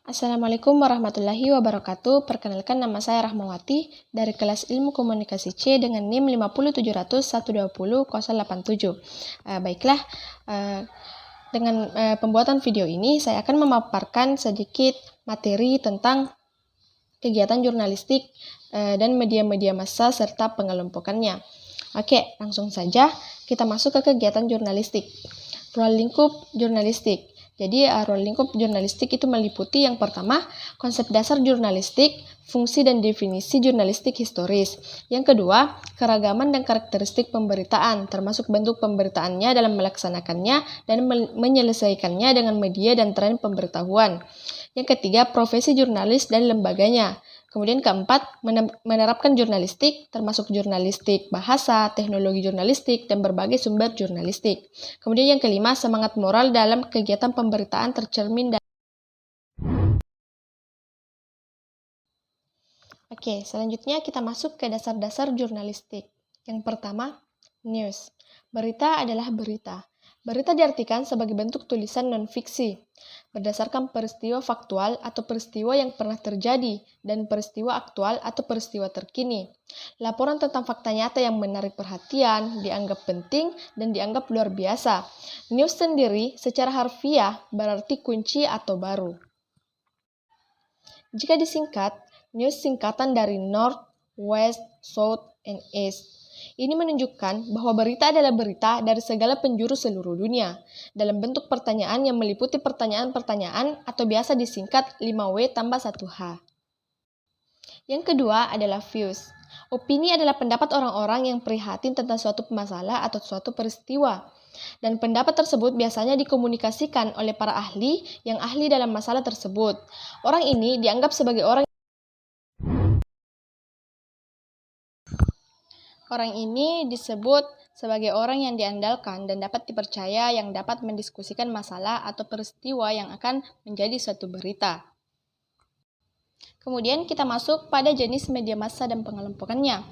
Assalamualaikum warahmatullahi wabarakatuh. Perkenalkan, nama saya Rahmawati dari kelas Ilmu Komunikasi C dengan NIM 50700120087. Baiklah, dengan pembuatan video ini saya akan memaparkan sedikit materi tentang kegiatan jurnalistik dan media-media massa serta pengelompokannya. Oke, langsung saja kita masuk ke kegiatan jurnalistik. Ruang lingkup jurnalistik. Jadi, ruang lingkup jurnalistik itu meliputi yang pertama, konsep dasar jurnalistik, fungsi dan definisi jurnalistik historis. Yang kedua, keragaman dan karakteristik pemberitaan, termasuk bentuk pemberitaannya dalam melaksanakannya dan menyelesaikannya dengan media dan tren pemberitahuan. Yang ketiga, profesi jurnalis dan lembaganya. Kemudian keempat, menerapkan jurnalistik, termasuk jurnalistik bahasa, teknologi jurnalistik, dan berbagai sumber jurnalistik. Kemudian yang kelima, semangat moral dalam kegiatan pemberitaan tercermin dalam. Oke, selanjutnya kita masuk ke dasar-dasar jurnalistik. Yang pertama, news. Berita adalah berita. Berita diartikan sebagai bentuk tulisan non-fiksi, berdasarkan peristiwa faktual atau peristiwa yang pernah terjadi, dan peristiwa aktual atau peristiwa terkini. Laporan tentang fakta nyata yang menarik perhatian, dianggap penting, dan dianggap luar biasa. News sendiri secara harfiah berarti kunci atau baru. Jika disingkat, news singkatan dari North, West, South, and East. Ini menunjukkan bahwa berita adalah berita dari segala penjuru seluruh dunia, dalam bentuk pertanyaan yang meliputi pertanyaan-pertanyaan atau biasa disingkat 5W tambah 1H. Yang kedua adalah views. Opini adalah pendapat orang-orang yang prihatin tentang suatu masalah atau suatu peristiwa. Dan pendapat tersebut biasanya dikomunikasikan oleh para ahli yang ahli dalam masalah tersebut. Orang ini dianggap sebagai orang ini disebut sebagai orang yang diandalkan dan dapat dipercaya, yang dapat mendiskusikan masalah atau peristiwa yang akan menjadi suatu berita. Kemudian kita masuk pada jenis media massa dan pengelompokannya.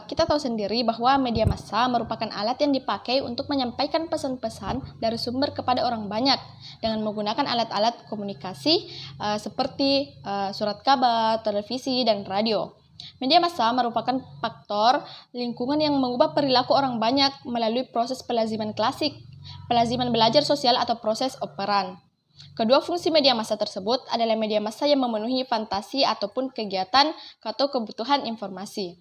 Kita tahu sendiri bahwa media massa merupakan alat yang dipakai untuk menyampaikan pesan-pesan dari sumber kepada orang banyak dengan menggunakan alat-alat komunikasi seperti surat kabar, televisi, dan radio. Media massa merupakan faktor lingkungan yang mengubah perilaku orang banyak melalui proses pelaziman klasik, pelaziman belajar sosial atau proses operan. Kedua fungsi media massa tersebut adalah media massa yang memenuhi fantasi ataupun kegiatan atau kebutuhan informasi.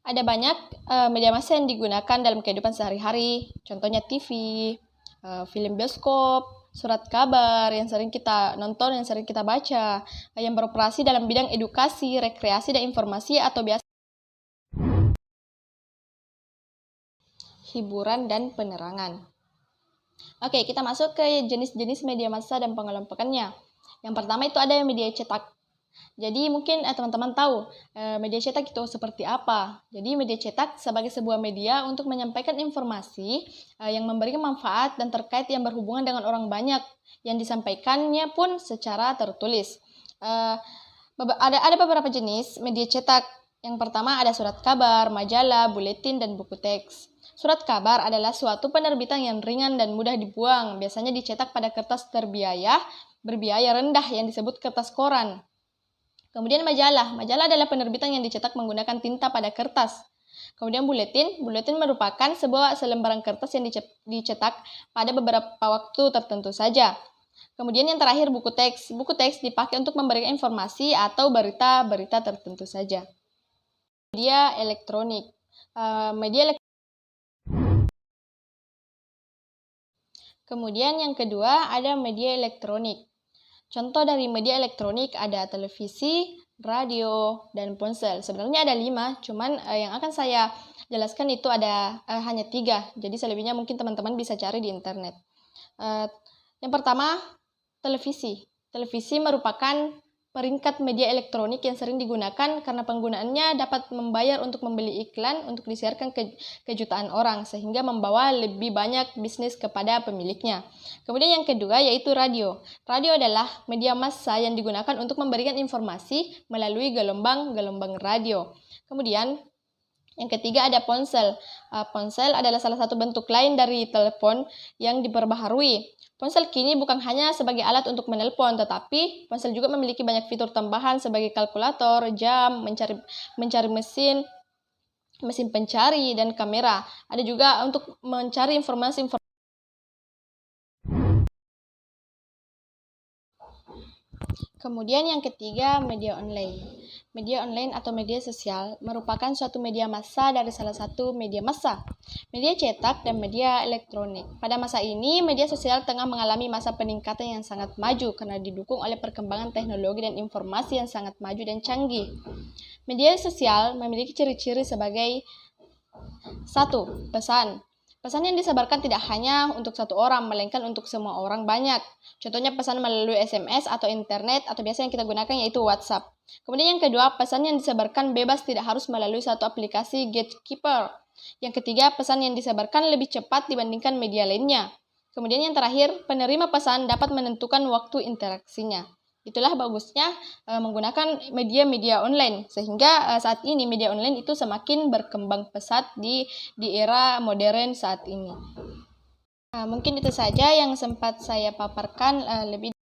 Ada banyak media massa yang digunakan dalam kehidupan sehari-hari, contohnya TV, film bioskop, surat kabar yang sering kita nonton, yang sering kita baca, yang beroperasi dalam bidang edukasi, rekreasi, dan informasi atau biasa hiburan dan penerangan. Oke, kita masuk ke jenis-jenis media massa dan pengelompokannya. Yang pertama itu ada media cetak. Jadi mungkin teman-teman tahu media cetak itu seperti apa. Jadi media cetak sebagai sebuah media untuk menyampaikan informasi yang memberikan manfaat dan terkait yang berhubungan dengan orang banyak, yang disampaikannya pun secara tertulis. Ada beberapa jenis media cetak. Yang pertama ada surat kabar, majalah, buletin, dan buku teks. Surat kabar adalah suatu penerbitan yang ringan dan mudah dibuang, biasanya dicetak pada kertas berbiaya rendah yang disebut kertas koran. Kemudian majalah adalah penerbitan yang dicetak menggunakan tinta pada kertas. Kemudian buletin merupakan sebuah selembaran kertas yang dicetak pada beberapa waktu tertentu saja. Kemudian yang terakhir buku teks dipakai untuk memberikan informasi atau berita-berita tertentu saja. Media elektronik. Kemudian yang kedua ada media elektronik. Contoh dari media elektronik ada televisi, radio, dan ponsel. Sebenarnya ada 5, cuman yang akan saya jelaskan itu ada hanya 3. Jadi selebihnya mungkin teman-teman bisa cari di internet. Yang pertama, televisi. Televisi merupakan peringkat media elektronik yang sering digunakan karena penggunaannya dapat membayar untuk membeli iklan untuk disiarkan ke jutaan orang, sehingga membawa lebih banyak bisnis kepada pemiliknya. Kemudian yang kedua yaitu radio. Radio adalah media massa yang digunakan untuk memberikan informasi melalui gelombang-gelombang radio. Kemudian Yang ketiga ada ponsel. Ponsel adalah salah satu bentuk lain dari telepon yang diperbaharui. Ponsel kini bukan hanya sebagai alat untuk menelpon, tetapi ponsel juga memiliki banyak fitur tambahan sebagai kalkulator, jam, mencari mesin pencari, dan kamera. Ada juga untuk mencari informasi. Kemudian yang ketiga, media online. Media online atau media sosial merupakan suatu media massa dari salah satu media massa, media cetak dan media elektronik. Pada masa ini, media sosial tengah mengalami masa peningkatan yang sangat maju karena didukung oleh perkembangan teknologi dan informasi yang sangat maju dan canggih. Media sosial memiliki ciri-ciri sebagai 1. Pesan. Pesan yang disebarkan tidak hanya untuk satu orang, melainkan untuk semua orang banyak. Contohnya pesan melalui SMS atau internet, atau biasa yang kita gunakan yaitu WhatsApp. Kemudian yang kedua, pesan yang disebarkan bebas tidak harus melalui satu aplikasi gatekeeper. Yang ketiga, pesan yang disebarkan lebih cepat dibandingkan media lainnya. Kemudian yang terakhir, penerima pesan dapat menentukan waktu interaksinya. Itulah bagusnya menggunakan media-media online, sehingga saat ini media online itu semakin berkembang pesat di era modern saat ini. Mungkin itu saja yang sempat saya paparkan. Lebih